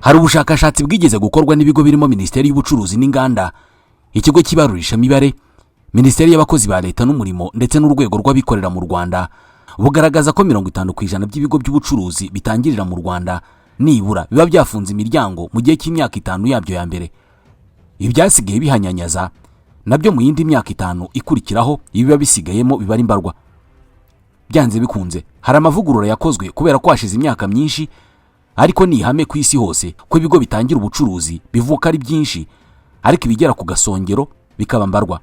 Hari ubushakashatsi bwigeze gukorwa n'ibigo birimo Minisiteri y'Ubucuruzi n'Inganda, ikigo cy'ibarurishamibare, Minisiteri y'Abakozi ba Leta n'Umurimo ndetse n'urwego rw'abikorera mu Rwanda, bugaragaza ko 50% by'ibigo by'ubucuruzi bitangirira mu Rwanda nibura biba byafunze imiryango mu gihe cy'imyaka 5 yabyo ya mbere. Ibyasigaye bihanyanyaza nabyo mu yindi myaka 5 ikurikiraho ibiba bisigayemo biba ari mbarwa. Byanze bikunze hari amavugurura yakozwe kubera ko hashize imyaka myinshi, ariko ni ihame ku isi hose ko ibigo bitangira ubucuruzi bivuka ari byinshi, ariko ibigera ku gasongero bikaba mbarwa.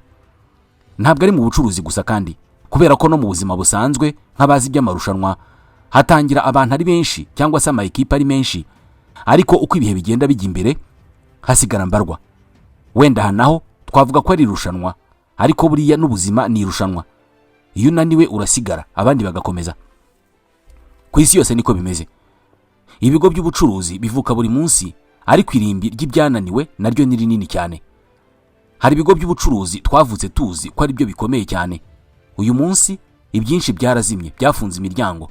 Ntabwo ari mu bucuruzi gusa kandi, kubera ko no mu buzima busanzwe nk'abazi by'amarushanwa hatangira abantu ari benshi cyangwa se amayikipe ari menshi, ariko uko ibihe bigenda bijya imbere hasigara mbarwa. Wenda hanaho twavuga ko ari irushanwa, ariko buriya n'ubuzima ni irushanwa. Iyo unaniwe urasigara abandi bagakomeza. Ku isi yose niko bimeze. Ibigo by'ubucuruzi bivuka buri munsi, ariko irimbi ry'ibyananiwe naryo ni rinini cyane. Hari ibigo by'ubucuruzi twavutse tuzi ko ari byo bikomeye cyane. Uyu munsi ibyinshi byarazimye, byafunze imiryango.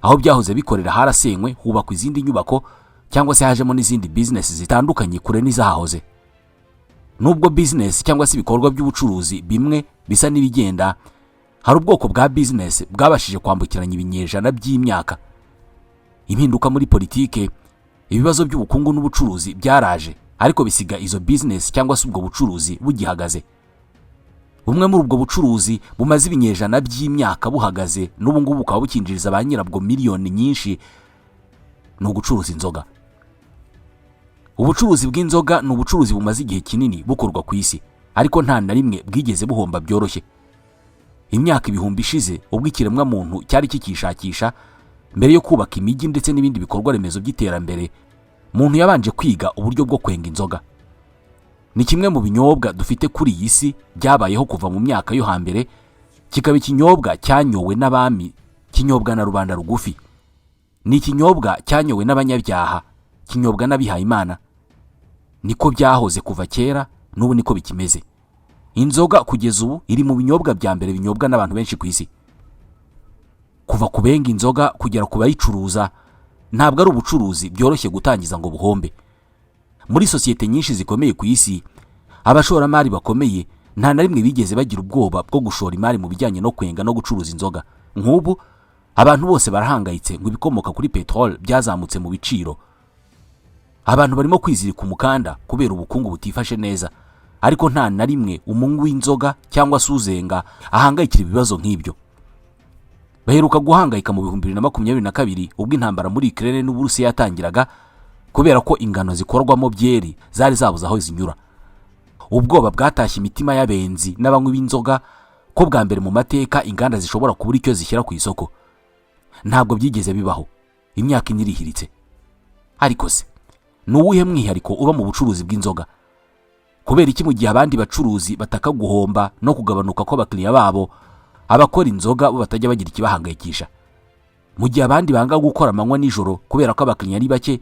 Aho byahoze bikorera harasenywe, hubakwa izindi nyubako cyangwa se hajemo n'izindi business zitandukanye kure n'izahahoze. Nubwo business cyangwa se ibikorwa by'ubucuruzi bimwe bisa n'ibigenda, hari ubwoko bwa business bwabashije kwambukiranya ibinyejana by'imyaka. Impinduka muri politike, ibibazo by'ubukungu n'ubucuruzi byaraje, ariko bisiga izo business cyangwa se ubwo bucuruzi bugihagaze. Bumwe muri ubwo bucuruzi bumaze ibinyejana by'imyaka buhagaze n'ubu ngubu bukaba bukinjiriza ba nyirabwo miliyoni nyinshi, ni ugucuruza inzoga. Ubucuruzi bw'inzoga ni ubucuruzi bumaze igihe kinini bukorwa ku isi, ariko nta na rimwe bwigeze buhomba byoroshye. Imyaka ibihumbi ishize ubwo ikiremwa muntu cyari kikishakisha, mbere yo kubaka imijyi ndetse n'ibindi bikorwa remezo by'iterambere, muntu yabanje kwiga uburyo bwo kwenga inzoga. Ni kimwe mu binyobwa dufite kuri iyi si byabayeho kuva mu myaka yo hambere, kikaba ikinyobwa cyanyowe n'abami, kinyobwa na rubanda rugufi. Ni ikinyobwa cyanyowe n'abanyabyaha, kinyobwa n'abihaye Imana. Niko byahoze kuva kera, n'ubu niko bikimeze. Inzoga kugeza ubu iri mu binyobwa bya mbere binyobwa n'abantu benshi ku isi. Kuva kubenga inzoga kugera ku bayicuruza, ntabwo ari ubucuruzi byoroshye gutangiza ngo buhombe. Muri sosiyete nyinshi zikomeye ku isi, abashoramari bakomeye nta na rimwe bigeze bagira ubwoba bwo gushora imari mu bijyanye no kwenga no gucuruza inzoga. Nk'ubu abantu bose barahangayitse ngo ibikomoka kuri petrol byazamutse mu biciro. Abantu barimo kwizirika umukanda kubera ubukungu butifashe neza, ariko nta na rimwe umunywi w'inzoga cyangwa se uzenga ahangayikira ibibazo nk'ibyo. Baheruka guhangayika mu 2022 ubwo intambara muri Ukraine n'Uburusiya yatangiraga, kubera ko ingano zikorwamo byeri zari zabuze aho zinyura. Ubwoba bwatashye imitima y'abenzi n'abanywi b'inzoga ko bwa mbere mu mateka inganda zishobora kubura icyo zishyira ku isoko. Ntabwo byigeze bibaho, imyaka inirihiritse. Ariko se ni uwuhe mwihariko uba mu bucuruzi bw'inzoga? Kubera iki mu gihe abandi bacuruzi bataka guhomba no kugabanuka kw'abakiriya babo, abakora inzoga bo batajya bagira ikibahangayikisha? Mu gihe abandi banga gukora amanywa nijoro kubera ko abakiriya ari bake,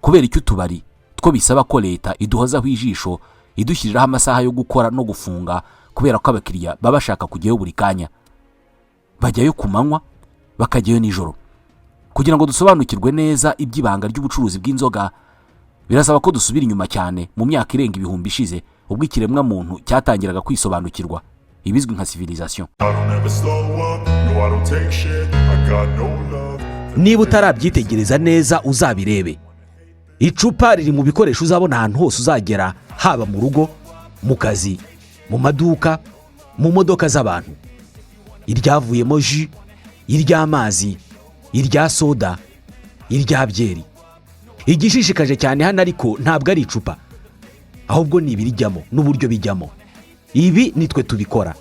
kubera icyo utubari two bisaba ko leta iduhozaho ijisho, idushyiriraho amasaha yo gukora no gufunga kubera ko abakiriya baba bashaka kujyayo buri kanya. Bajyayo ku manywa, bakajyayo nijoro. Kugira ngo dusobanukirwe neza iby'ibanga ry'ubucuruzi bw'inzoga, birasaba ko dusubira inyuma cyane mu myaka irenga ibihumbi ishize, ubwo ikiremwa muntu cyatangiraga kwisobanukirwa, ibizwi nka civilisation. Niba utarabyitegereza neza uzabirebe. Icupa riri mu bikoresho uzabona ahantu hose uzagera, haba mu rugo, mu kazi, mu maduka, mu modoka z'abantu. Iryavuyemo jus, iry'amazi, irya soda, irya byeri. Igishishikaje cyane hano ariko ntabwo ari icupa, ahubwo ni ibirijyamo n'uburyo bijyamo. Ibi nitwe tubikora.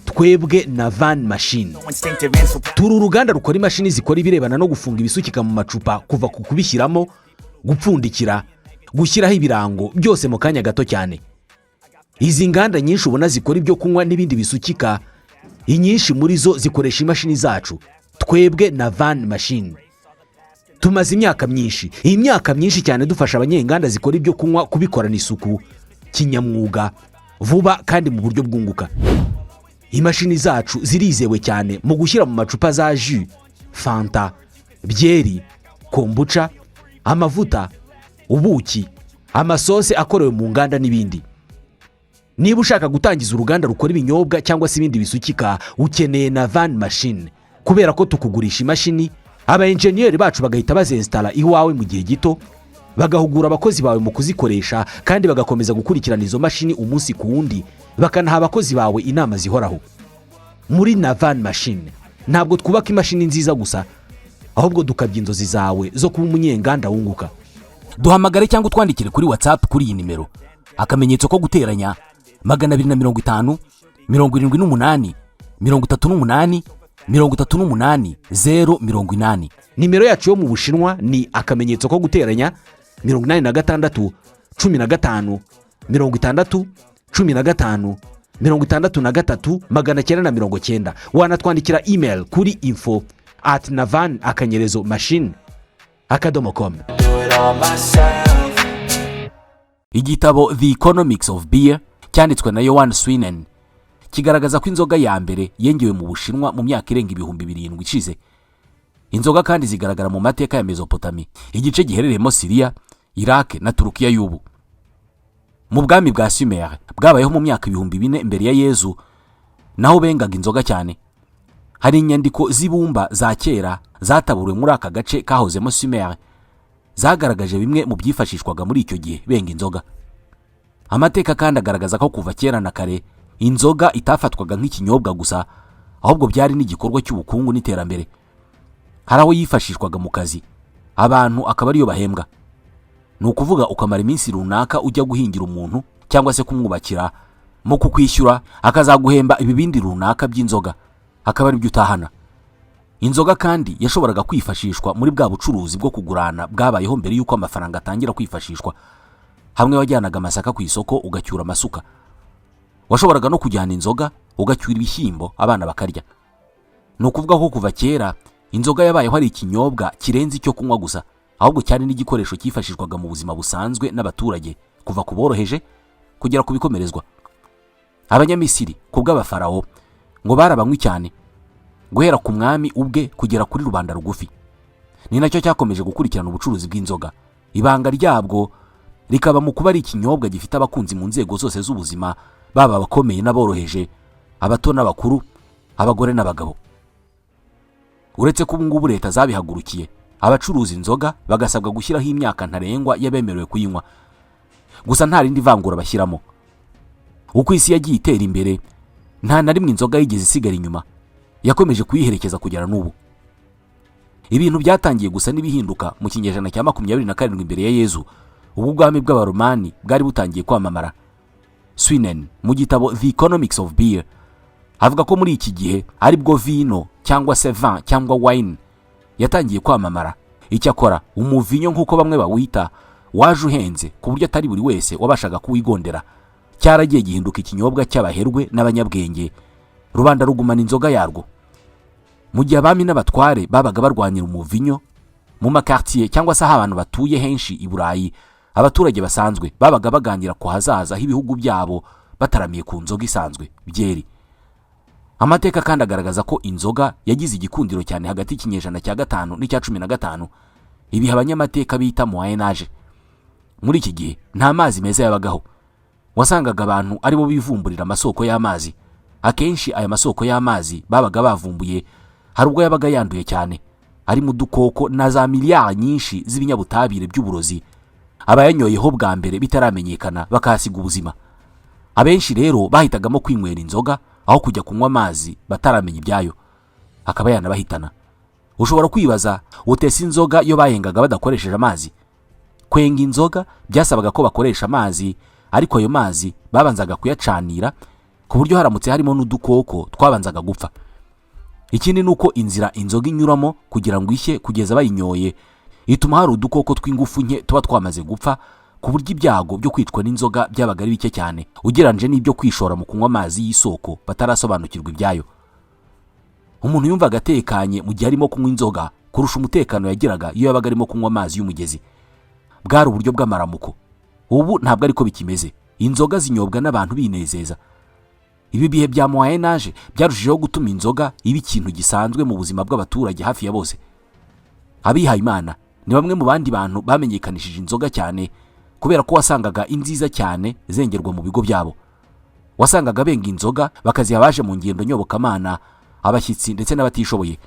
Twebwe na Van Machine. Turi uruganda rukora imashini zikora ibirebana no gufunga ibisukika mu macupa, kuva ku kubishyiramo, gupfundikira, gushyiraho ibirango, byose mu kanya gato cyane. Izi nganda nyinshi ubona zikora ibyo kunywa n'ibindi bisukika, inyinshi muri zo zikoresha imashini zacu. Twebwe na Van Machine tumaze imyaka myinshi cyane dufasha abanyenganda zikora ibyo kunywa kubikorana isuku, kinyamwuga, vuba kandi mu buryo bwunguka. Imashini zacu zirizewe cyane mu gushyira mu macupa za jus, fanta, byeri, kombucha, amavuta, ubuki, amasose akorewe mu nganda n'ibindi. Niba ushaka gutangiza uruganda rukora ibinyobwa cyangwa se ibindi bisukika, ukeneye Navan machine, kubera ko tukugurisha imashini, aba engineer bacu bagahita bazinstalla iwawe mu gihe gito, bagahugura abakozi bawe mu kuzikoresha kandi bagakomeza gukurikirana izo mashini umunsi ku wundi, bakanaha abakozi bawe inama zihoraho. Muri Navan machine ntabwo twubaka imashini nziza gusa, ahubwo dukabya inzozi zawe zo kuba umunyenganda wunguka. Duhamagare cyangwa utwandikire kuri WhatsApp kuri iyi nimero, akamenyetso ko guteranya 250 78 38 38 080. Nimero yacu yo mu Bushinwa ni akamenyetso ko guteranya 86 15 60 15 63 990. Wanatwandikira email kuri info@navan-machine.com. Igitabo The Economics of Beer cyanditswe na Johann Swinen kigaragaza ko inzoga ya mbere yengewe mu Bushinwa mu myaka irenga 7,000 ishize. Inzoga kandi zigaragara mu mateka ya Mesopotami, igice giherereyemo Syria, Iraq na Turukiya y'ubu. Mu bwami bwa Sumer bwabayeho mu myaka 4000 mbere ya Yezu, naho bengaga inzoga cyane. Hari inyandiko z'ibumba za kera zataburiwe muri aka gace kahozemo Sumer zagaragaje bimwe mu byifashishwaga muri icyo gihe benga inzoga. Amateka kandi agaragaza ko kuva kera na kare inzoga itafatwaga nk'ikinyobwa gusa, ahubwo byari n'igikorwa cy'ubukungu n'iterambere. Hari aho yifashishwaga mu kazi, abantu akaba ariyo bahembwa. Ni ukuvuga ukamara iminsi runaka ujya guhingira umuntu cyangwa se kumwubakira, mu kukwishyura akazaguhemba ibibindi runaka by'inzoga, akaba ari byo utahana. Inzoga kandi yashoboraga kwifashishwa muri bwa bucuruzi bwo kugurana bwabayeho mbere y'uko amafaranga atangira kwifashishwa. Hamwe wajyanaga amasaka ku isoko ugacyura amasuka. Washoboraga no kujyana inzoga ugacyura ibishyimbo abana bakarya. Ni ukuvuga ko kuva kera inzoga yabayeho ari ikinyobwa kirenze icyo kunywa gusa, ahubwo cyari n'igikoresho cyifashishwaga mu buzima busanzwe n'abaturage, kuva ku boroheje kugera ku bikomerezwa. Abanyamisiri kubw'abafaraho ngo barabanywe cyane, guhera ku mwami ubwe kugera kuri rubanda rugufi. Ni nacyo cyakomeje gukurikirana ubucuruzi bw'inzoga. Ibanga ryabwo rikaba mu kuba ari ikinyobwa gifite abakunzi mu nzego zose z'ubuzima, baba abakomeye n'aboroheje, abato n'abakuru, abagore n'abagabo. Uretse ko ubungubu leta zabihagurukiye, abacuruza inzoga bagasabwa gushyiraho imyaka ntarengwa yabemerewe kuyinywa. Gusa nta rindi vangura bashyiramo. Uko isi yagiye itera imbere, nta na rimwe inzoga yigeze isigara inyuma, yakomeje kuyiherekeza kugera n'ubu. Ibintu byatangiye gusa n'ibihinduka mu kinyejana cya 27 imbere ya Yezu, ubwo ubwami bw'abaromani bwari butangiye kwamamara. Swinen mu gitabo The Economics of Beer avuga ko muri iki gihe ari bwo vino cyangwa se vin cyangwa wine yatangiye kwamamara. Icyakora umuvinyo nk'uko bamwe bawita waje uhenze ku buryo atari buri wese wabashaga kuwigondera. Cyaragiye gihinduka ikinyobwa cy'abaherwe n'abanyabwenge, rubanda rugumana inzoga yarwo. Mu gihe abami n'abatware babaga barwanira umuvinyo mu makartier cyangwa se abantu batuye henshi i Burayi, abaturage basanzwe babaga baganira ku hazaza h'ibihugu byabo bataramiye ku nzoga isanzwe byeri. Amateka kandi agaragaza ko inzoga yagize igikundiro cyane hagati y'ikinyejana cya 5 n'icya 15, ibihe abanyamateka bita Moyen Age. Muri iki gihe nta mazi meza yabagaho, wasangaga abantu aribo bivumburira amasoko y'amazi. Akenshi aya masoko y'amazi babaga bavumbuye hari ubwo yabaga yanduye cyane, ari mu dukoko na za miliyari nyinshi z'ibinyabutabire by'uburozi, abayanyoyeho bwa mbere bitaramenyekana bakahasiga ubuzima. Abenshi rero bahitagamo kwinywera inzoga aho kujya kunywa amazi bataramenya ibyayo, akaba yanabahitana. Ushobora kwibaza utese inzoga yo bayengaga badakoresheje amazi. Kwenga inzoga byasabaga ko bakoresha amazi, ariko ayo mazi babanzaga kuyacanira ku buryo haramutse harimo n'udukoko twabanzaga gupfa. Ikindi nuko inzira inzoga inyuramo kugira ngo ishye kugeza bayinyoye ituma hari udukoko tw'ingufu nke tuba twamaze gupfa, ku buryo ibyago byo kwicwa n'inzoga byabaga ari bike cyane ugereranyije n'ibyo kwishora mu kunywa amazi y'isoko batarasobanukirwa ibyayo. Umuntu yumvaga atekanye mu gihe arimo kunywa inzoga kurusha umutekano yagiraga iyo yabaga arimo kunywa amazi y'umugezi. Bwari uburyo bw'amaramuko. Ubu ntabwo ariko bikimeze. Inzoga zinyobwa n'abantu binezeza. Ibi bihe bya Moyen Age byarushijeho gutuma inzoga iba ikintu gisanzwe mu buzima bw'abaturage hafi ya bose. Abihaye Imana ni bamwe mu bandi bantu bamenyekanishije inzoga cyane kubera ko wasangaga inziza cyane zengerwa mu bigo byabo. Wasangaga benga inzoga bakaziha abaje mu ngendo nyobokamana, abashyitsi ndetse n'abatishoboye.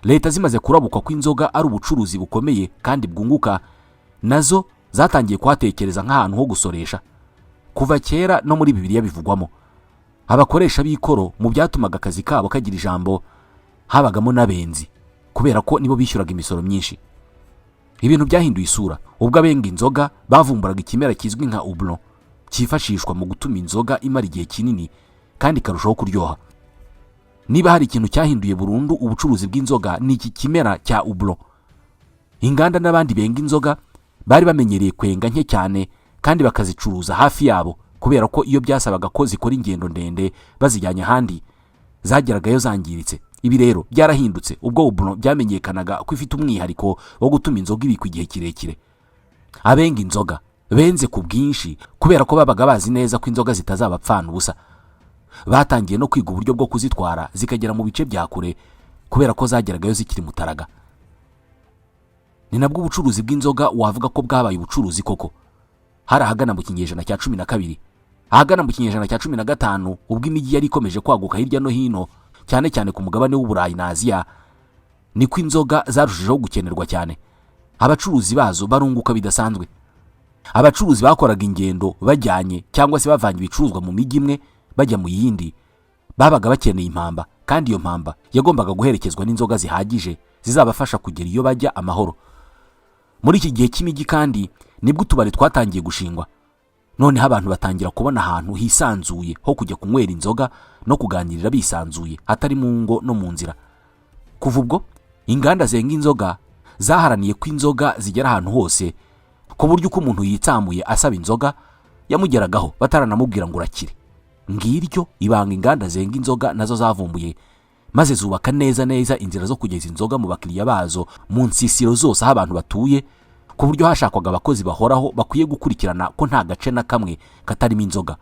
Leta zimaze kurabukwa ko inzoga ari ubucuruzi bukomeye kandi bwunguka, nazo zatangiye kuhatekereza nk'ahantu ho gusoresha. Kuva kera no muri Bibiliya bivugwamo abakoresha b'ikoro mu byatumaga akazi kabo kagira ijambo habagamo n'abenzi, kubera ko nibo bishyuraga imisoro myinshi. Ibintu byahinduye isura ubwo abenga inzoga bavumburaga ikimera kizwi nka houblon, cyifashishwa mu gutuma inzoga imara igihe kinini kandi karushaho kuryoha. Niba hari ikintu cyahinduye burundu ubucuruzi bw'inzoga ni iki kimera cya houblon. Inganda n'abandi benga inzoga bari bamenyereye kwenga nke cyane kandi bakazicuruza hafi yabo, kubera ko iyo byasabaga ko zikora ingendo ndende bazijyanye ahandi zageragayo zangiritse. Ibi rero byarahindutse ubwo houblon byamenyekanaga ko ifite umwihariko wo gutuma inzoga ibikwa igihe kirekire. Abenga inzoga benze ku bwinshi kubera ko babaga bazi neza ko inzoga zitazabapfana ubusa. Batangiye no kwiga uburyo bwo kuzitwara zikagera mu bice bya kure kubera ko zageragayo zikiri mutaraga. Ni nabwo ubucuruzi bw'inzoga wavuga ko bwabaye ubucuruzi koko. Hari ahagana mu kinyejana cya 12, ahagana mu kinyejana cya 15 ubwo imijyi yari ikomeje kwaguka hirya no hino, cyane cyane ku mugabane w'Uburayi na Aziya, niko inzoga zarushijeho gukenerwa cyane. Abacuruzi bazo barunguka bidasanzwe. Abacuruzi bakoraga ingendo bajyanye cyangwa se bavanye ibicuruzwa mu mijyi imwe bajya mu yindi babaga bakeneye impamba, kandi iyo mpamba yagombaga guherekezwa n'inzoga zihagije zizabafasha kugera iyo bajya amahoro. Muri iki gihe cy'imijyi kandi nibwo utubari twatangiye gushingwa. Noneho abantu batangira kubona ahantu hisanzuye ho kujya kunywera inzoga no kuganirira bisanzuye, atari mu ngo no mu nzira. Kuva ubwo inganda zenga inzoga zaharaniye ko inzoga zigera ahantu hose, ku buryo uko umuntu yitsamuye asaba inzoga yamugeragaho bataranamubwira ngo urakire. Ngiryo ibanga inganda zenga inzoga nazo zavumbuye, maze zubaka neza inzira zo kugeza inzoga mu bakiriya bazo mu nsisiro zose aho abantu batuye, ku buryo hashakwaga abakozi bahoraho bakwiye gukurikirana ko nta gace na kamwe katarimo inzoga.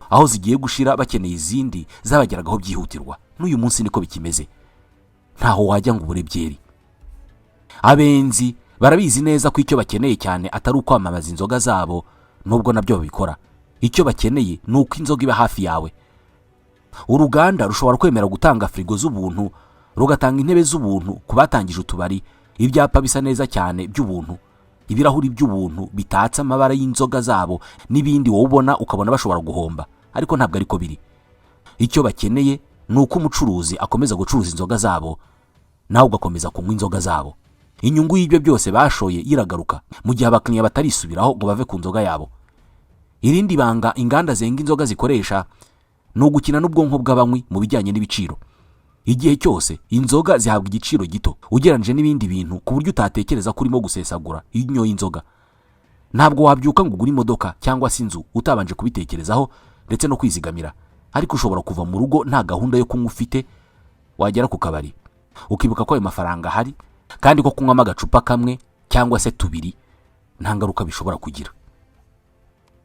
Aho zigiye gushira bakeneye izindi zabageragaho byihutirwa. N'uyu munsi niko bikimeze, ntaho wajya ngo ubure byeri. Abenzi barabizi neza ko icyo bakeneye cyane atari ukwamamaza inzoga zabo, nubwo nabyo babikora. Icyo bakeneye ni uko inzoga iba hafi yawe. Uruganda rushobora kwemera gutanga frigo z'ubuntu, rugatanga intebe z'ubuntu ku batangije utubari, ibyapa bisa neza cyane by'ubuntu, ibirahuri by'ubuntu bitatse amabara y'inzoga zabo n'ibindi wowe ubona ukabona bashobora guhomba, ariko ntabwo ariko biri. Icyo bakeneye ni uko umucuruzi akomeza gucuruza inzoga zabo, nawe ugakomeza kunywa inzoga zabo. Inyungu y'ibyo byose bashoye iragaruka mu gihe abakiriya batarisubiraho ngo bave ku nzoga yabo. Irindi banga inganda zenga inzoga zikoresha ni ugukina n'ubwonko bw'abanywi mu bijyanye n'ibiciro. Igihe cyose inzoga zihabwa igiciro gito ugereranije n'ibindi bintu, ku buryo utatekereza ko urimo gusesagura inyo y'inzoga. Ntabwo wabyuka ngo ugure imodoka cyangwa se inzu utabanje kubitekerezaho ndetse no kwizigamira, ariko ushobora kuva mu rugo nta gahunda yo kunywa ufite, wagera ku kabari ukibuka ko ayo mafaranga ahari, kandi ko kunywamo agacupa kamwe cyangwa se tubiri nta ngaruka bishobora kugira.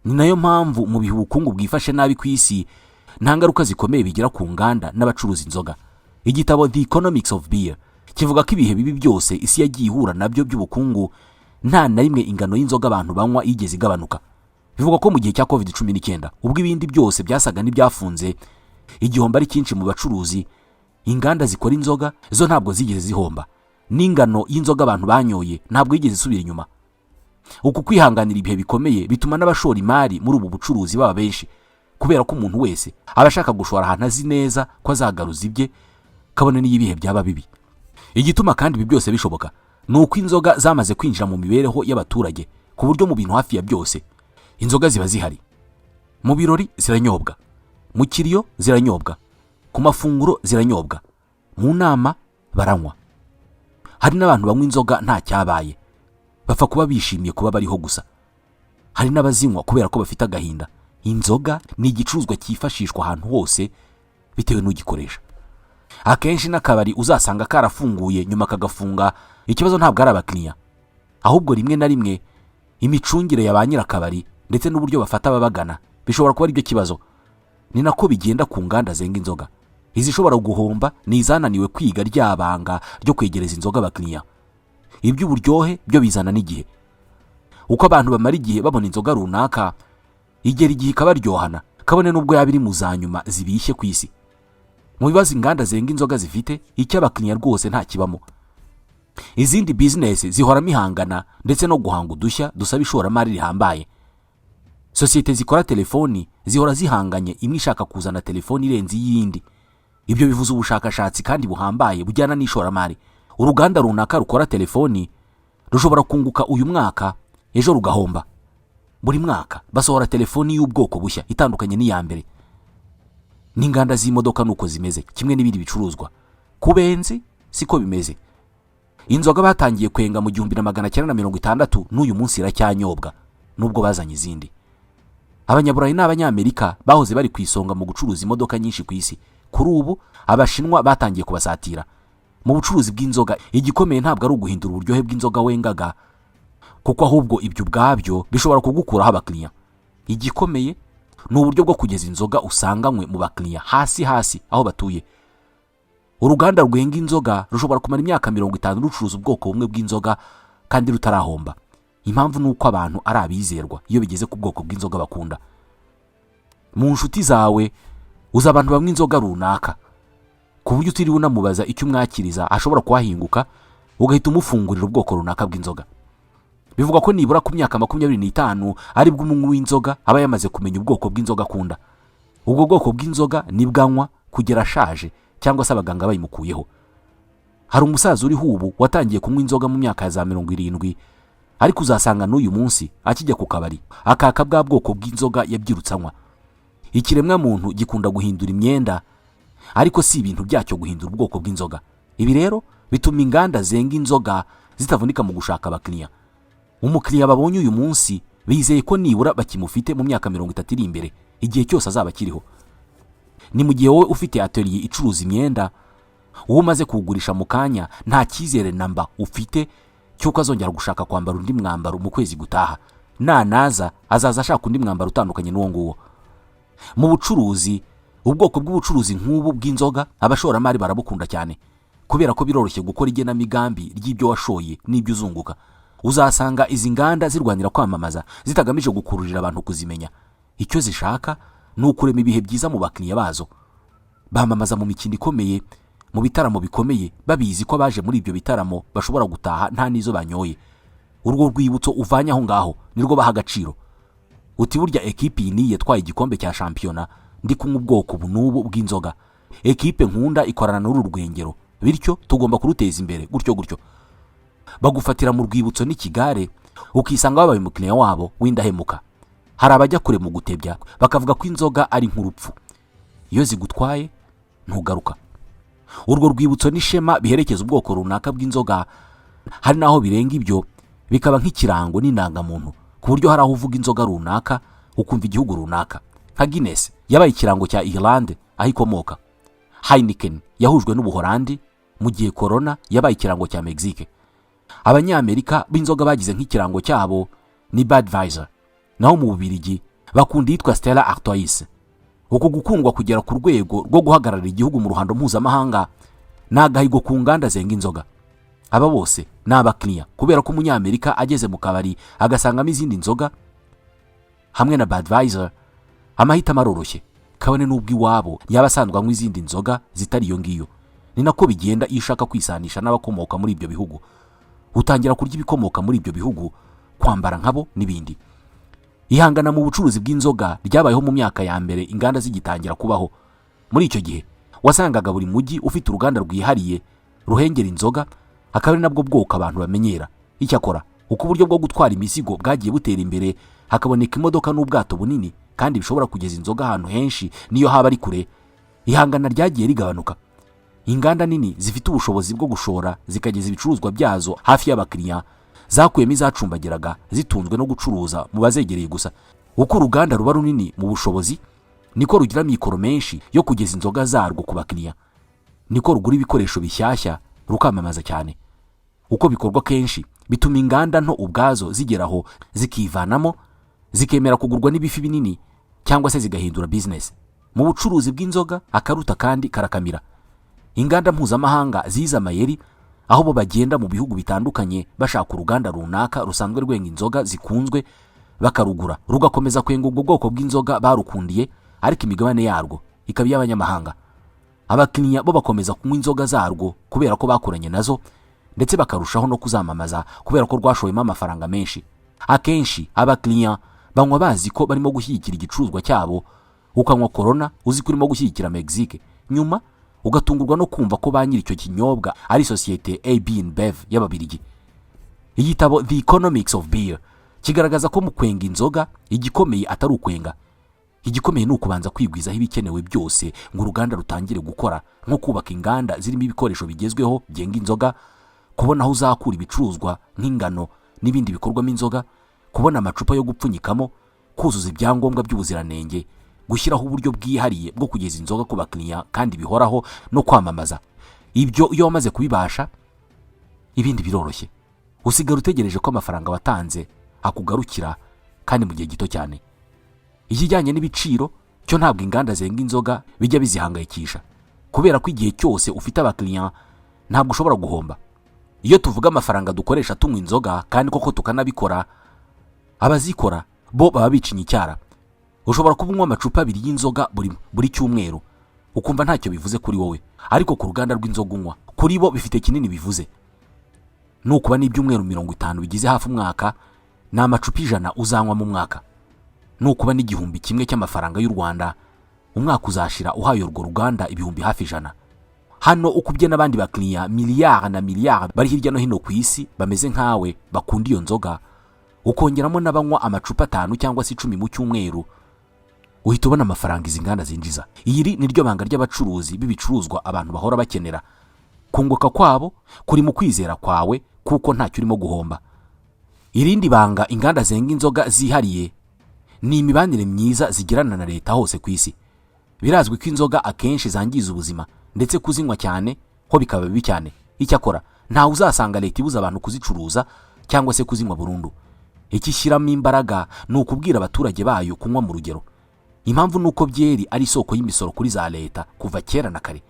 Ni nayo mpamvu mu bihe ubukungu bwifashe nabi ku isi nta ngaruka zikomeye bigira ku nganda n'abacuruza inzoga. Igitabo The Economics of Beer kivuga ko ibihe bibi byose isi yagiye ihura nabyo by'ubukungu, nta na rimwe ingano y'inzoga abantu banywa yigeze igabanuka. Bivuga ko mu gihe cya COVID-19 ubwo ibindi byose byasaga n'ibyafunze, igihombo ari cyinshi mu bacuruzi, inganda zikora inzoga zo ntabwo zigeze zihomba, n'ingano y'inzoga abantu banyoye ntabwo yigeze isubira inyuma. Uku kwihanganira ibihe bikomeye bituma n'abashora imari muri ubu bucuruzi baba benshi, kubera ko umuntu wese aba ashaka gushora ahantu azi neza ko azagaruza ibye, kabone n'iyo ibihe byaba bibi. Igituma kandi ibi byose bishoboka ni uko inzoga zamaze kwinjira mu mibereho y'abaturage, ku buryo mu bintu hafi ya byose inzoga ziba zihari. Mu birori ziranyobwa, mu kiriyo ziranyobwa, ku mafunguro ziranyobwa, mu nama baranywa. Hari n'abantu banywa inzoga nta cyabaye, bapfa kuba bishimiye kuba bariho gusa. Hari n'abazinywa kubera ko bafite agahinda. Inzoga ni igicuruzwa cyifashishwa ahantu hose bitewe n'ugikoresha. Akenshi n'akabari uzasanga karafunguye nyuma kagafunga, ikibazo ntabwo ari abakiriya, ahubwo rimwe na rimwe imicungire ya ba nyirakabari ndetse n'uburyo bafata ababagana bishobora kuba ari byo kibazo. Ni nako bigenda ku nganda zenga inzoga. Izishobora guhomba ni izananiwe kwiga ryabanga ryo kwegereza inzoga abakiriya. iby'uburyohe byo bizana n'igihe. Uko abantu bamara igihe babona inzoga runaka, igera igihe ikabaryohana, kabone n'ubwo yaba iri mu za nyuma zibishye ku isi. Mu bibazo inganda zenga inzoga zifite, icyo abakiriya rwose nta kibamo. Izindi bizinesi zihoramo ihangana ndetse no guhanga udushya dusaba ishoramari rihambaye. Sosiyete zikora telefoni zihora zihanganye, imwe ishaka kuzana telefoni irenze iyindi. Ibyo bivuze ubushakashatsi kandi buhambaye bujyana n'ishoramari. Uruganda runaka rukora telefoni rushobora kunguka uyu mwaka, ejo rugahomba. Buri mwaka basohora telefoni y'ubwoko bushya itandukanye n'iya mbere. N'inganda z'imodoka nuko zimeze, kimwe n'ibindi bicuruzwa. Ku benzi siko bimeze. Inzoga batangiye kwenga mu 1960 n'uyu munsi iracyanyobwa nubwo bazanye izindi. Abanyaburayi n'Abanyamerika bahoze bari ku isonga mu gucuruza imodoka nyinshi ku isi. Kuri ubu Abashinwa batangiye kubasatira. Mu bucuruzi bw'inzoga, igikomeye ntabwo ari uguhindura uburyohe bw'inzoga wengaga, kuko ahubwo ibyo ubwabyo bishobora kugukuraho abakiriya. Igikomeye ni uburyo bwo kugeza inzoga usanganywe mu bakiriya hasi aho batuye. Uruganda rwenga inzoga rushobora kumara imyaka 50 rucuruza ubwoko bumwe bw'inzoga kandi rutarahomba. Impamvu nuko abantu ari abizerwa iyo bigeze ku bwoko bw'inzoga bakunda. Mu nshuti zawe uza abantu bamwe inzoga runaka, ku buryo utiriwe unamubaza icyo umwakiriza ashobora kuhahinguka, ugahita umufungurira ubwoko runaka bw'inzoga. Bivuga ko nibura ku myaka 25 ari bwo umunywi w'inzoga aba yamaze kumenya ubwoko bw'inzoga akunda. Ubwo bwoko bw'inzoga nibwanwa kugera ashaje cyangwa se abaganga bayimukuyeho. Hari umusaza uri hubu watangiye kunywa inzoga mu myaka ya za 70, ariko uzasanga n'uyu munsi akijya ku kabari akaka bwa bwoko bw'inzoga yabyirutsanywa. Ikiremwa muntu gikunda guhindura imyenda, ariko si ibintu byacyo guhindura ubwoko bw'inzoga. Ibi rero bituma inganda zenga inzoga zitavunika mu gushaka abakiriya. Umukiriya babonye uyu munsi bizeye ko nibura bakimufite mu myaka 30 iri imbere, igihe cyose azaba kiriho. Ni mu gihe wowe ufite atelier icuruza imyenda, uwo maze kugurisha mu kanya nta cyizere namba ufite cyuko azongera gushaka kwambara undi mwambaro mu kwezi gutaha. Naza azaza ashaka undi mwambaro utandukanye n'uwo nguwo. Mu bucuruzi, ubwoko bw'ubucuruzi nk'ubu bw'inzoga abashoramari barabukunda cyane, kubera ko biroroshye gukora igenamigambi ry'ibyo washoye n'ibyo uzunguka. Uzasanga izi nganda zirwanira kwamamaza zitagamije gukururira abantu kuzimenya. Icyo zishaka ni ukurema ibihe byiza mu bakiriya bazo. Bamamaza mu mikino ikomeye, mu bitaramo bikomeye, babizi ko abaje muri ibyo bitaramo bashobora gutaha nta nizo banyoye. Urwo rwibutso uvanye aho ngaho nirwo baha agaciro. Uti burya ekipe iyi yatwaye igikombe cya shampiyona, ndi kunywa ubwoko bunubu bw'inzoga. Ekipe nkunda ikorana n'uru rwengero, bityo tugomba kuruteza imbere gutyo. Bagufatira mu rwibutso n'ikigare, ukisanga babaye umukiriya wabo w'indahemuka. Hari abajya kure mu gutebya bakavuga ko inzoga ari nk'urupfu, iyo zigutwaye ntugaruka. Urwo rwibutso n'ishema biherekeza ubwoko runaka bw'inzoga, hari naho birenga ibyo bikaba nk'ikirango n'indangamuntu, ku buryo hari aho uvuga inzoga runaka ukumva igihugu runaka. Nka Guinness yabaye ikirango cya Irlande aho ikomoka. Heineken yahujwe n'Ubuholandi, mu gihe Corona yabaye ikirango cya Mexique. Abanyamerika b'inzoga bagize nk'ikirango cyabo ni Budweiser, naho mu Bubiligi bakunda yitwa Stella Artois. Uko gukundwa kugera ku rwego rwo guhagararira igihugu mu ruhando mpuzamahanga n'agahigo ku nganda zenga inzoga. Aba bose ni abakiriya, kubera ko umunyamerika ageze mu kabari agasangamo izindi nzoga hamwe na Budweiser, amahitamo aroroshye, kabone n'ubwo iwabo yaba asanzwe anywa izindi nzoga zitari iyo ngiyo. Ni nako bigenda iyo ushaka kwisanisha n'abakomoka muri ibyo bihugu. Utangira kurya ibikomoka muri ibyo bihugu, kwambara nkabo n'ibindi. Ihangana mu bucuruzi bw'inzoga ryabayeho mu myaka ya mbere inganda zigitangira kubaho. Muri icyo gihe wasangaga buri mujyi ufite uruganda rwihariye ruhengera inzoga, akaba ari nabwo bwoko abantu bamenyera. Icyakora uko uburyo bwo gutwara imizigo bwagiye butera imbere, hakaboneka imodoka n'ubwato bunini kandi bishobora kugeza inzoga ahantu henshi niyo haba ari kure, ihangana ryagiye rigabanuka. Inganda nini zifite ubushobozi bwo gushora zikageza ibicuruzwa byazo hafi y'abakiriya zakuyemo izacumbagiraga zitunzwe no gucuruza mu bazegereye gusa. Uko uruganda ruba runini mu bushobozi, niko rugira mikoro menshi yo kugeza inzoga zarwo ku bakiriya. Niko rugura ibikoresho bishyashya rukamamaza cyane. Uko bikorwa kenshi bituma inganda nto ubwazo zigeraho zikivanamo, zikemera kugurwa n'ibifi binini cyangwa se zigahindura business. Mu bucuruzi bw'inzoga akaruta kandi karakamira. Inganda mpuzamahanga ziza amayeri aho bo bagenda mu bihugu bitandukanye bashaka uruganda runaka rusanzwe rwenga inzoga zikunzwe, bakarugura rugakomeza kwenga ubwo bwoko bw'inzoga barukundiye, ariko imigabane yarwo ikaba iy'abanyamahanga. Abakiriya bo bakomeza kunywa inzoga zarwo kubera ko bakuranye nazo, ndetse bakarushaho no kuzamamaza kubera ko rwashoyemo amafaranga menshi. Akenshi abakiriya banywa bazi ko barimo gushyigikira igicuruzwa cyabo, ukanywa Corona uzi ko urimo gushyigikira Mexique, nyuma ugatungurwa no kumva ko ba nyiri icyo kinyobwa ari sosiyete AB InBev y'Ababiligi. Igitabo The Economics of Beer kigaragaza ko mu kwenga inzoga igikomeye atari ukwenga. Igikomeye ni ukubanza kwigwizaho ibikenewe byose ngo uruganda rutangire gukora, nko kubaka inganda zirimo ibikoresho bigezweho byenga inzoga, kubona aho uzakura ibicuruzwa nk'ingano n'ibindi bikorwamo inzoga, kubona amacupa yo gupfunyikamo, kuzuza ibyangombwa by'ubuziranenge, gushyiraho uburyo bwihariye bwo kugeza inzoga ku bakiriya kandi bihoraho, no kwamamaza. Ibyo iyo wamaze kubibasha, ibindi biroroshye. Usigara utegereje ko amafaranga watanze akugarukira kandi mu gihe gito cyane. Ikijyanye n'ibiciro cyo ntabwo inganda zenga inzoga bijya bizihangayikisha, kubera ko igihe cyose ufite abakiriya ntabwo ushobora guhomba. Iyo tuvuga amafaranga dukoresha tunywa inzoga kandi koko tukanabikora, abazikora bo baba bicinye icyara. Ushobora kuba unywa amacupa 2 y'inzoga buri cyumweru, ukumva ntacyo bivuze kuri wowe, ariko ku ruganda rw'inzoga unywa kuri bo bifite kinini bivuze. Nukuba n'ibyumweru 50 bigize hafi umwaka, ni amacupa 100 uzanywa mu mwaka. Nukuba n'igihumbi kimwe cy'amafaranga y'u Rwanda, umwaka uzashira uhaye urwo ruganda ibihumbi hafi 100. Hano ukubye n'abandi bakiriya miliyari na miliyari bari hirya no hino ku isi bameze nkawe bakunda iyo nzoga, ukongeramo n'abanywa amacupa 5 cyangwa se 10 mu cyumweru, uhita ubona amafaranga izi nganda zinjiza. Iri ni ryo banga ry'abacuruzi b'ibicuruzwa abantu bahora bakenera. Kunguka kwabo kuri mu kwizera kwawe kuko ntacyo urimo guhomba. Irindi banga inganda zenga inzoga zihariye ni imibanire myiza zigirana na leta hose ku isi. Birazwi ko inzoga akenshi zangiza ubuzima, ndetse kuzinywa cyane ho bikaba bibi cyane. Icyakora nta uzasanga leta ibuza abantu kuzicuruza cyangwa se kuzinywa burundu. Ikishyiramo imbaraga ni ukubwira abaturage bayo kunywa mu rugero. Impamvu nuko byeri ari isoko y'imisoro kuri za leta kuva kera na kare.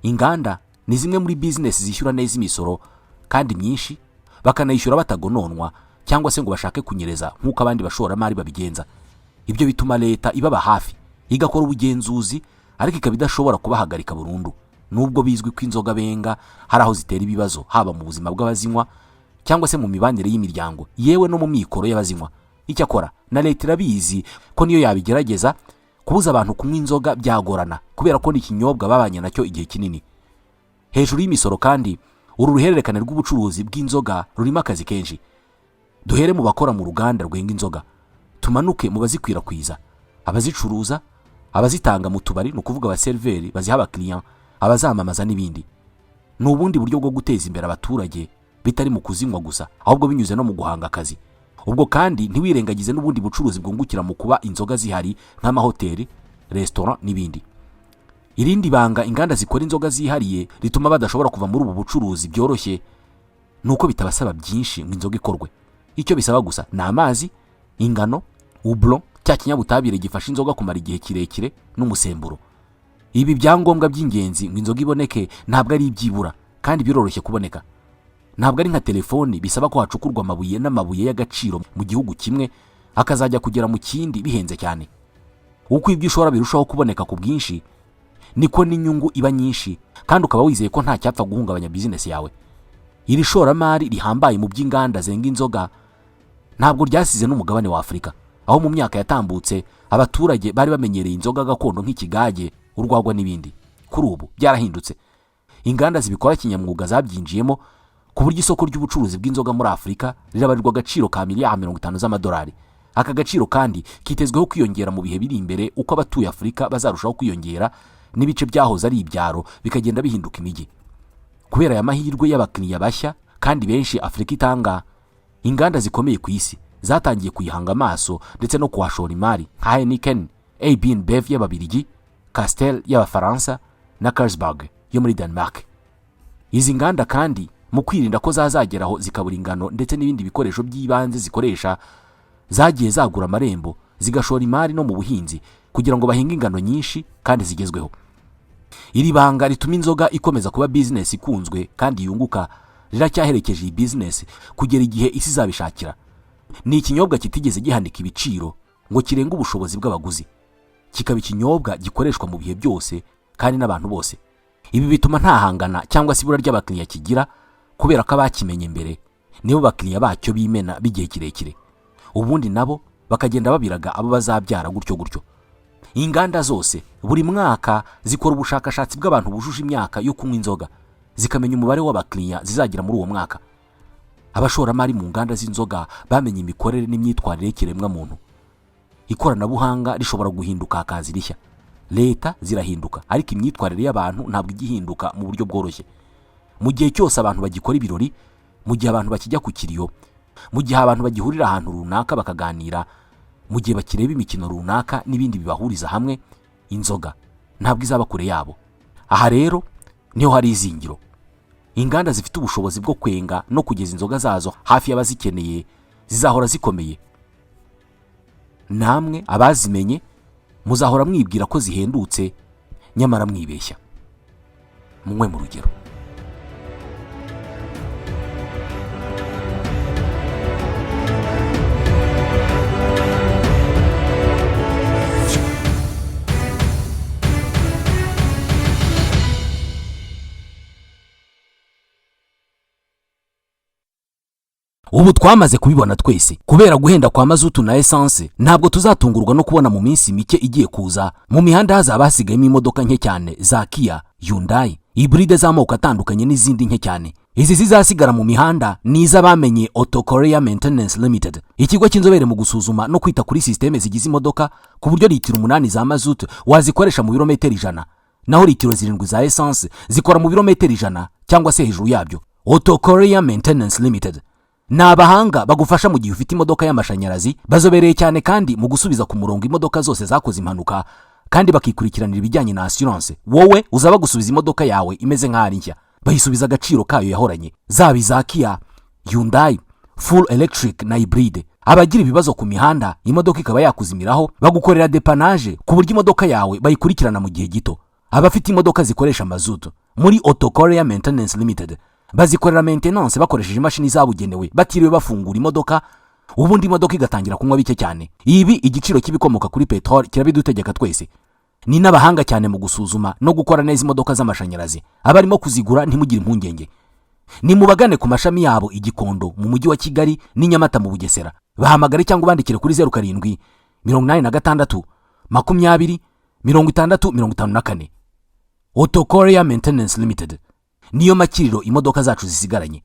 Inganda ni zimwe muri business zishyura neza imisoro kandi myinshi, bakanayishyura batagononwa cyangwa se ngo bashake kunyereza nk'uko abandi bashoramari babigenza. Ibyo bituma leta ibaba hafi, igakora ubugenzuzi, ariko ikaba idashobora kubahagarika burundu. Nubwo bizwi ko inzoga benga hari aho zitera ibibazo, haba mu buzima bw'abazinywa cyangwa se mu mibanire y'imiryango, yewe no mu mikoro y'abazinywa. Icyakora na leta irabizi ko niyo yabigerageza kubuza abantu kunywa inzoga byagorana, kubera ko ni ikinyobwa babanye nacyo igihe kinini. Hejuru y'imisoro kandi, uru ruhererekane rw'ubucuruzi bw'inzoga rurimo akazi kenshi. Duhere mu bakora mu ruganda rwenga inzoga, tumanuke mu bazikwirakwiza, abazicuruza, abazitanga mu tubari, no kuvuga abaserveri baziha abakiriya, abazamamaza n'ibindi. Ni ubundi buryo bwo guteza imbere abaturage bitari mu kuzinywa gusa, ahubwo binyuze no mu guhanga akazi. Ubwo kandi ntiwirengagize n'ubundi bucuruzi bwungukira mu kuba inzoga zihari nk'amahoteli, restaurant n'ibindi. Irindi banga inganda zikora inzoga zihariye rituma badashobora kuva muri ubu bucuruzi byoroshye, nuko bitabasaba byinshi ngo inzoga ikorwe. Icyo bisaba gusa ni amazi, ingano, houblon, cya kinyabutabire gifasha inzoga kumara igihe kirekire, n'umusemburo. Ibi byangombwa by'ingenzi ngo inzoga iboneke ntabwo ari ibyibura, kandi biroroshye kuboneka. Ntabwo ari nka telefoni bisaba ko hacukurwa amabuye n'amabuye y'agaciro mu gihugu kimwe akazajya kugera mu kindi bihenze cyane. Uko ibyo ushobora birushaho kuboneka ku bwinshi, niko n'inyungu iba nyinshi, kandi ukaba wizeye ko nta cyapfa guhungabanya business yawe. Iri shoramari rihambaye mu by'inganda zenga inzoga ntabwo ryasize n'umugabane wa Afurika, aho mu myaka yatambutse abaturage bari bamenyereye inzoga gakondo nk'ikigage, urwagwa n'ibindi. Kuri ubu byarahindutse. Inganda zibikora kinyamwuga zabyinjiyemo, ku buryo isoko ry'ubucuruzi bw'inzoga muri Afurika rirabarirwa agaciro ka miliyari 50 z'amadolari. Aka gaciro kandi kitezweho kwiyongera mu bihe biri imbere uko abatuye Afurika bazarushaho kwiyongera, n'ibice byahoze ari ibyaro bikagenda bihinduka imijyi. Kubera aya mahirwe y'abakiriya bashya kandi benshi Afurika itanga, inganda zikomeye ku isi zatangiye kuyihanga amaso ndetse no kuhashora imari, nka Heineken, AB InBev y'Ababiligi, Castel y'Abafaransa na Carlsberg yo muri Denmark. Izi nganda kandi mu kwirinda ko zazageraho zikabura ingano ndetse n'ibindi bikoresho by'ibanze zikoresha, zagiye zagura amarembo zigashora imari no mu buhinzi kugira ngo bahinge ingano nyinshi kandi zigezweho. Iri banga rituma inzoga ikomeza kuba business ikunzwe kandi yunguka, riracyaherekeje iyi bizinesi kugera igihe isi izabishakira. Ni ikinyobwa kitigeze gihanika ibiciro ngo kirenge ubushobozi bw'abaguzi, kikaba ikinyobwa gikoreshwa mu bihe byose kandi n'abantu bose. Ibi bituma nta hangana cyangwa se ibura ry'abakiriya kigira, kubera ko abakimenye mbere nibo bakiriya bacyo bimena b'igihe kirekire, ubundi nabo bakagenda babiraga abo bazabyara gutyo gutyo. Inganda zose buri mwaka zikora ubushakashatsi bw'abantu bujuje imyaka yo kunywa inzoga, zikamenya umubare w'abakiriya zizagira muri uwo mwaka. Abashoramari mu nganda z'inzoga bamenye imikorere n'imyitwarire y'ikiremwa muntu. Ikoranabuhanga rishobora guhinduka hakaza rishya, leta zirahinduka, ariko imyitwarire y'abantu ntabwo igihinduka mu buryo bworoshye. Mu gihe cyose abantu bagikora ibirori, mu gihe abantu bakijya ku kiriyo, mu gihe abantu bagihurira ahantu runaka bakaganira, mu gihe bakireba imikino runaka n'ibindi bibahuriza hamwe, inzoga ntabwo izaba kure yabo. Aha rero niho hari izingiro. Inganda zifite ubushobozi bwo kwenga no kugeza inzoga zazo hafi y'abazikeneye zizahora zikomeye. Namwe abazimenye muzahora mwibwira ko zihendutse, nyamara mwibeshya. Munywe mu rugero. Ubu twamaze kubibona twese, kubera guhenda kwa mazutu na essence ntabwo tuzatungurwa no kubona mu minsi mike igiye kuza mu mihanda hazaba hasigayemo imodoka nke cyane za Kia, Hyundai, hybride z'amoko atandukanye n'izindi nke cyane. Izi zizasigara mu mihanda ni iz'abamenye Auto Korea Maintenance Limited, ikigo cy'inzobere mu gusuzuma no kwita kuri systeme zigize imodoka, ku buryo litiro 8 za mazutu wazikoresha mu birometero 100, naho litiro 7 za essence zikora mu birometero 100 cyangwa se hejuru yabyo. Auto Korea Maintenance Limited ni abahanga bagufasha mu gihe ufite imodoka y'amashanyarazi, bazobereye cyane kandi mu gusubiza ku murongo imodoka zose zakoze impanuka, kandi bakikurikiranira ibijyanye na assurance. Wowe uzaba gusubiza imodoka yawe imeze nk'ari nshya, bayisubiza agaciro kayo yahoranye, zaba za Kia, Hyundai, full electric na hybride. Abagira ibibazo ku mihanda imodoka ikaba yakuzimiraho, bagukorera dépannage ku buryo imodoka yawe bayikurikirana mu gihe gito. Abafite imodoka zikoresha mazutu muri Auto Korea Maintenance Limited bazikorera maintenance bakoresheje imashini zabugenewe, batiriwe bafungura imodoka, ubundi imodoka igatangira kunywa bike cyane. Ibi igiciro kibikomoka kuri petrol kirabidutegeka twese. Ni n'abahanga cyane mu gusuzuma no gukora neza imodoka z'amashanyarazi. Abarimo kuzigura ntimugire impungenge, ni mubagane ku mashami yabo i Gikondo mu mujyi wa Kigali n'i Nyamata mu Bugesera. Bahamagare cyangwa bandikire kuri 07 86 20 60 54. Auto Korea Maintenance Limited niyo makiriro imodoka zacu zisigaranye.